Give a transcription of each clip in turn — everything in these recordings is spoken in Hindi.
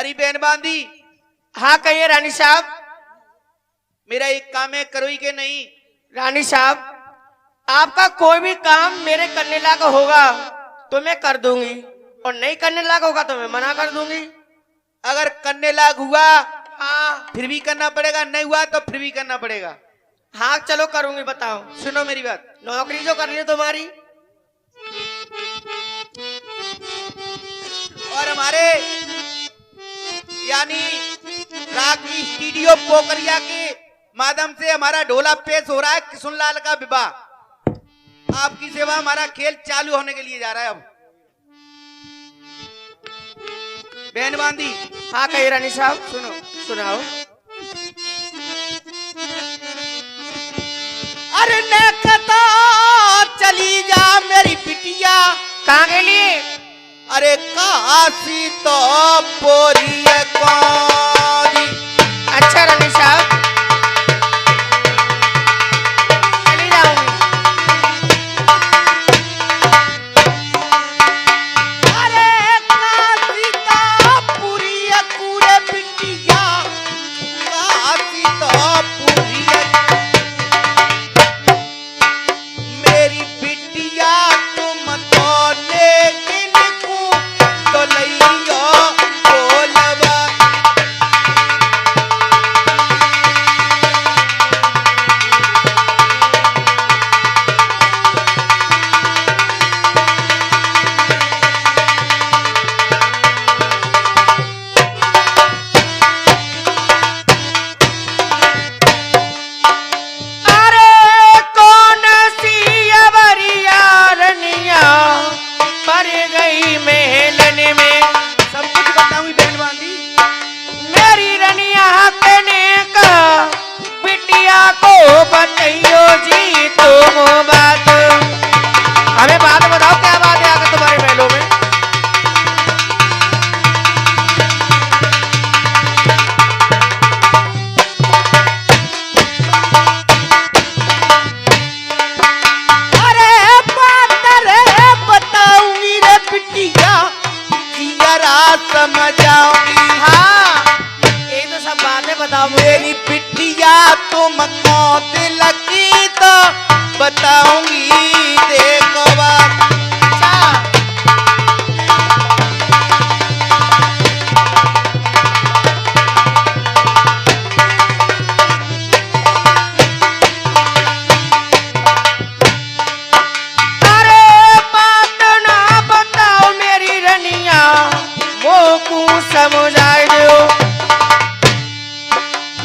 अरे बहन बांधी। हाँ कहिए रानी साहब। मेरा एक काम है, करोई के नहीं? रानी साहब आपका कोई भी काम मेरे करने लायक होगा तो मैं कर दूंगी, और नहीं करने लायक होगा तो मैं मना कर दूंगी। अगर करने लायक हुआ हाँ फिर भी करना पड़ेगा, नहीं हुआ तो फिर भी करना पड़ेगा। हाँ चलो करूंगी। बताओ। सुनो मेरी बात। नौकरी जो कर रही है तुम्हारी, और हमारे यानी रागी स्टूडियो पोखरिया के माध्यम से हमारा ढोला पेश हो रहा है किशुनलाल का विवाह। आपकी सेवा हमारा खेल चालू होने के लिए जा रहा है अब। बहन बांधी। हाँ कहिए रानी साहब। सुनो। सुनाओ। अरे नेकता चली जा मेरी बिटिया। कहाँ के लिए? अरे काशी तो पोरी कौरी। अच्छा रानी साहब चली जाऊंगी। अरे काशी तो पूरी कूड़े बिटिया, काशी तो पूरी मेरी बिटिया तुम तो लेकिन को तो लइयो बोलबा। अरे कौन सी अवरिया रनिया पर गई महलन में। सब कुछ बताऊंगी बहन बांधी। मेरी रनिया कहने का बिटिया को बताइयो जी तुम बात। हमें बात बताओ क्या बात है आकर तुम्हारे महलों में। अरे बात रे बताऊंगी रे बिटिया, जियरा समझाऊंगी। हाँ ये तो सब बातें बताओ मुझे। मेरी बिटिया तुम कौन लगी तो बताऊंगी देखो बात। अच्छा अरे बात ना बताओ मेरी रनिया वो को समझाए दो।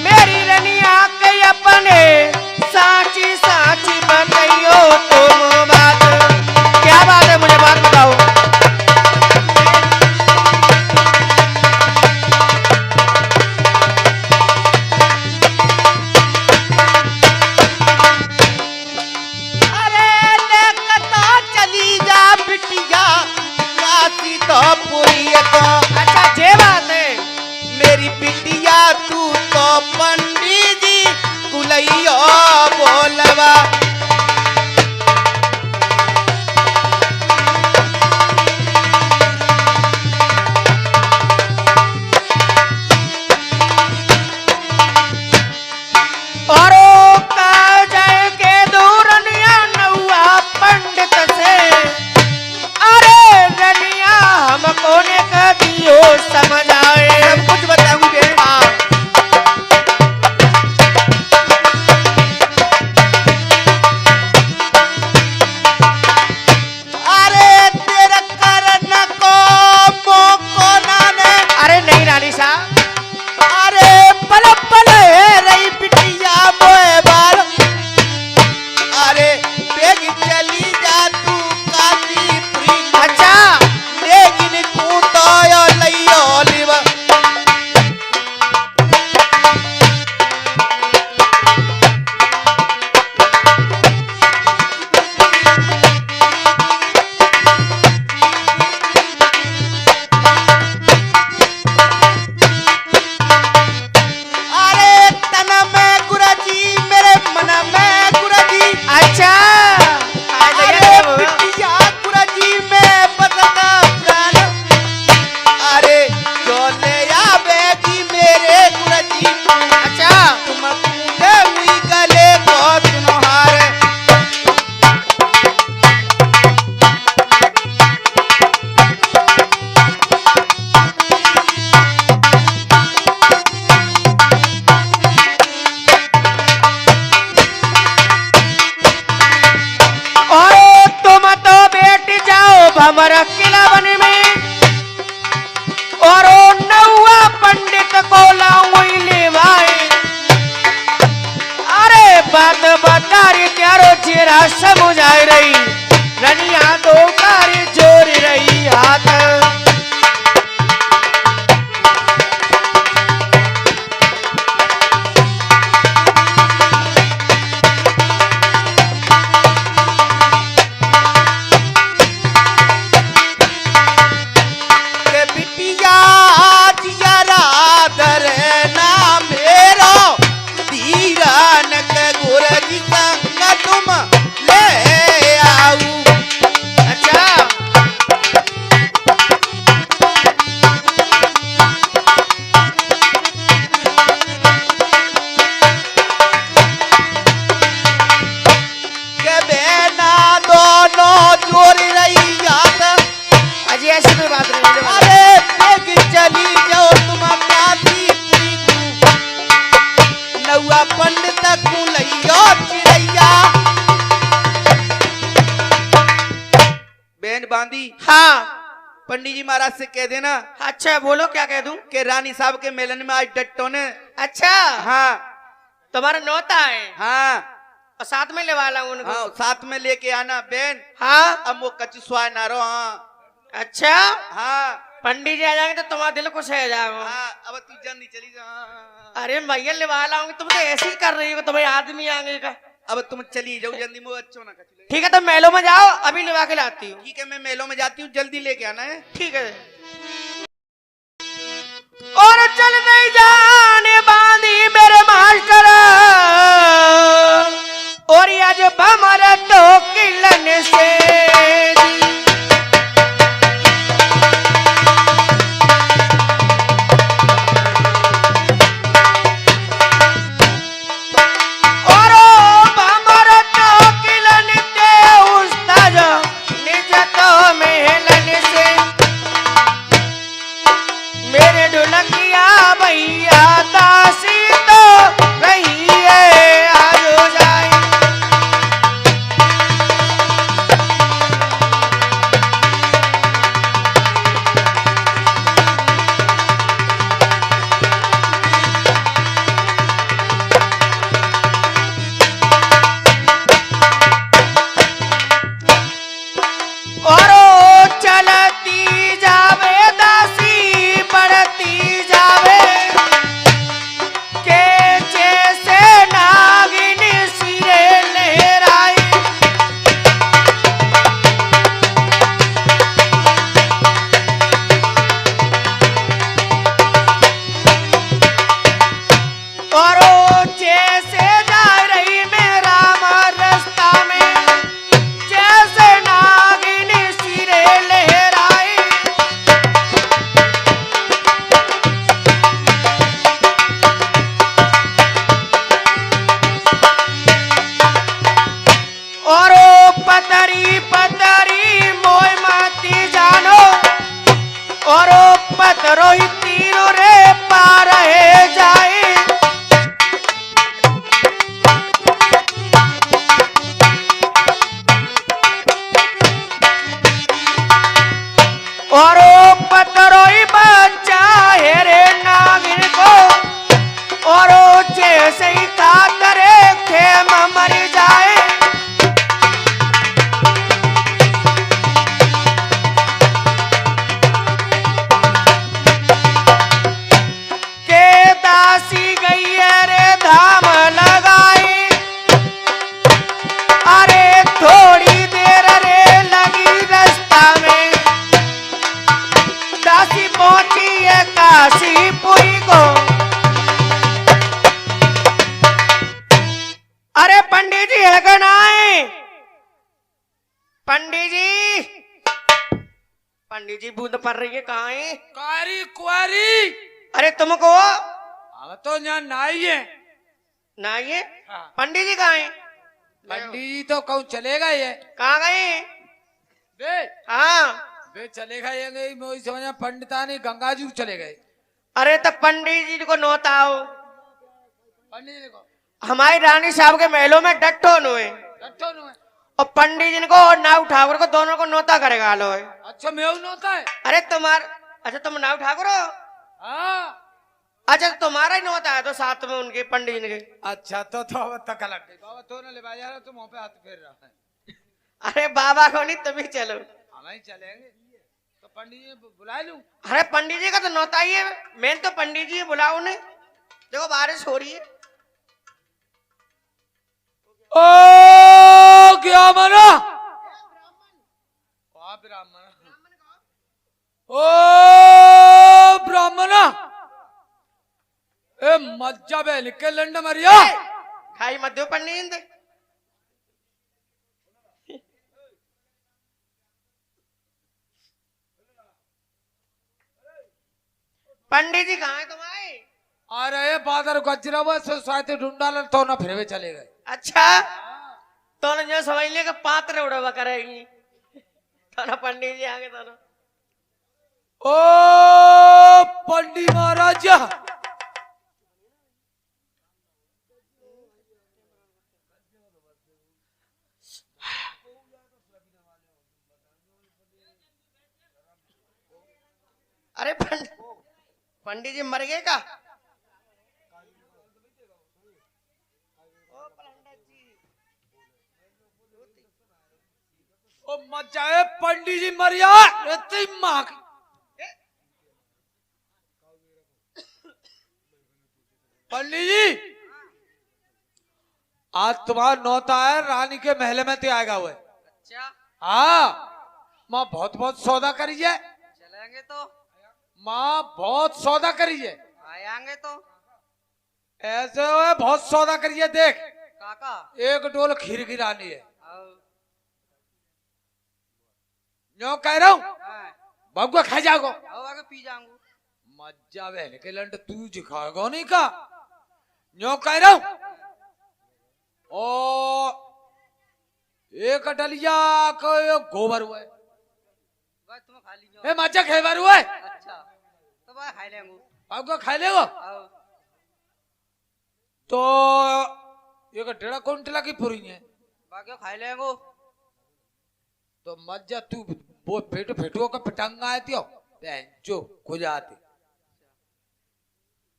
मेरी रनिया के अपने हमारा किला बन में और ओ नौवा पंडित को लाऊं ले भाई। अरे बात बता रही त्यारो चेहरा समझाई रही रनिया दो कारी जोर रही हाथ। बांधी। हाँ पंडित जी महाराज से कह देना। अच्छा बोलो क्या कह दूं? कि रानी साहब के मेलन में आज डट्टो ने। अच्छा हाँ तुम्हारा नौता है। हाँ और साथ में ले वाला उनको। हाँ साथ में लेके आना बहन। हाँ अब वो कच्ची स्वाद ना रहो। हाँ अच्छा हाँ पंडित जी आ जाएंगे तो तुम्हारा दिल खुश हो जाएगा। हाँ अब तू जल्दी चली जा। अरे भैया ले वाला होंगे तुम तो ऐसे ही कर रही हो तुम्हें आदमी आगे का। अब तुम चली जाओ जल्दी मुझे अच्छा ना कच। ठीक है तो मेलों में जाओ अभी लिवा के लाती हूँ। ठीक है मैं मेलों में जाती हूँ जल्दी लेके आना है। ठीक है और चल नहीं जाने बांधी मेरे मास्टर और आज बमर तो किलन से पंडित जी बूंद पड़ रही है कहाँ है? कारी कुआरी। अरे तुमको अब तो यहाँ नाई है। नाई है? हाँ। पंडित जी कहाँ है? पंडित जी तो कहूँ चलेगा ये। कहाँ गए? वे हाँ वे चलेगा ये गई मैं समझा पंडिता ने गंगा जी चले गए। अरे तब पंडित जी को नोताओ। पंडित जी को हमारी रानी साहब के महलों में डट्टो नुए और पंडित जी को और नाव ठाकुर को दोनों को नोता करेगा लो। अच्छा मेव होता है। अरे अच्छा तुम नाव ठाकुर हो? हाँ अच्छा तुम्हारा ही नोता है तो साथ में उनके पंडित जी के। अच्छा तो अब तक लग गई बाबा, तो ले जा रहा, तुम वहां पे हाथ फेर रहा है। अरे बाबा को नहीं तुम ही चलो। हम ही चलेंगे तो पंडित जी बुला लूं। अरे पंडित जी का तो नोता ही है, मैं तो पंडित जी बुलाऊ ने। देखो बारिश हो रही है। ओ क्या मना ब्राह्मण, ओ ब्राह्मण ए मज्जा बे निकल लंड मरिया खाई मत दो पंडित जी। पंडित जी कहाँ है तुम्हारे? अरे बादर गजरा हुआ सोसाइटी ढूंढा तो ना फिर वे चले गए। अच्छा तो ना जो समझ लिया कि पात्र उड़वा करेगी तो ना पंडित जी आगे तो ना। ओ पंडित महाराज अरे पंडित जी मर गए का? ओ मजा है पंडित जी मरिया माँ पंडित जी आज तुम्हारा नौता है रानी के महल में तो आएगा वो। अच्छा हाँ माँ बहुत बहुत सौदा करी है। चलेंगे तो माँ बहुत सौदा करी है। आएंगे तो ऐसे है बहुत सौदा करी है। देख काका एक डोल खीर की रानी है। न्यो कह रहा हूँ बाबू खा जाओ आगे पी जाऊंगा। मज्जा बहन के लंड तू दिखाएगा नहीं का। न्यो कह रहा हूँ ओ एक डलिया को गोबर हुआ है। तुम खा लीजिए। मज्जा खेबर हुआ है। अच्छा तो खा लेंगे। बाबू खा लेगा तो एक 1.5 क्विंटल की पूरी है। बाकी खा लेंगे तो मज्जा तू वो फेटुओं का पटंगा आती हो जो खुद आती।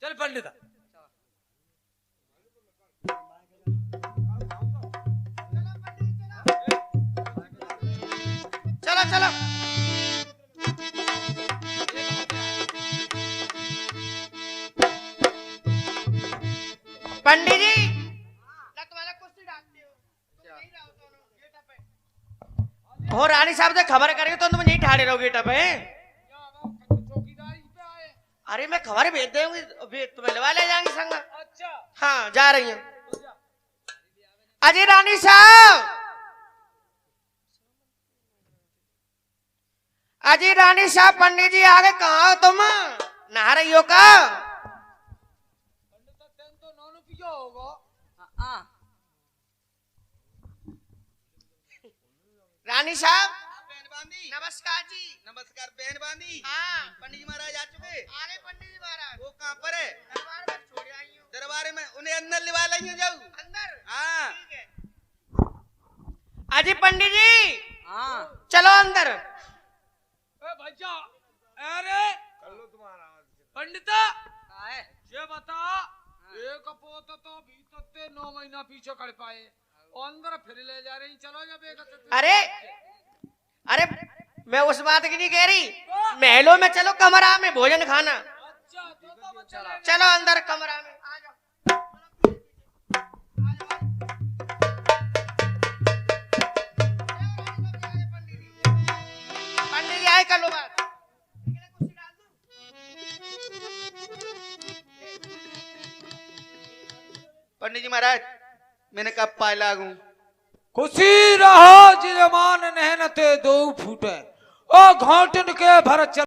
चल पंडित चलो चलो। पंडित जी तुम्हारा कुर्सी डालते हो और रानी साहब से खबर करेंगे तो तुम यहीं ठाड़े रहोगे गेट पे। अरे मैं खबर भेज दूंगी तुम्हें लवा ले जाएंगे संग। अच्छा हाँ जा रही हूँ। अजय रानी साहब अजय रानी साहब पंडित जी आगे कहाँ हो तुम? नहा रही हो का? रानी साहब नमस्कार जी। नमस्कार बहन बांधी। हाँ पंडित जी महाराज आ चुके? आगे पंडित जी महाराज वो कहाँ पर है? दरबार में छोड़ आई हूँ। दरबार में उन्हें अंदर लिवा लेंगे जाऊ। अंदर हाँ ठीक है। अजी पंडित जी हाँ चलो अंदर। भैया अरे पंडिता ये बता एक पोत तो भीतर 9 महीना पीछे कर पाए अंदर फिर ले जा रही। चलो जब अरे मैं उस बात की नहीं कह रही। महलों में चलो कमरा में भोजन खाना। अच्छा तो चलो अंदर कमरा में आ जाओ। पंडित जी आए कर लो बात। पंडित जी महाराज मैंने कब पाए लागू। खुशी रहो जजमान नहनते 2 फूटे ओ घोटन के भर चल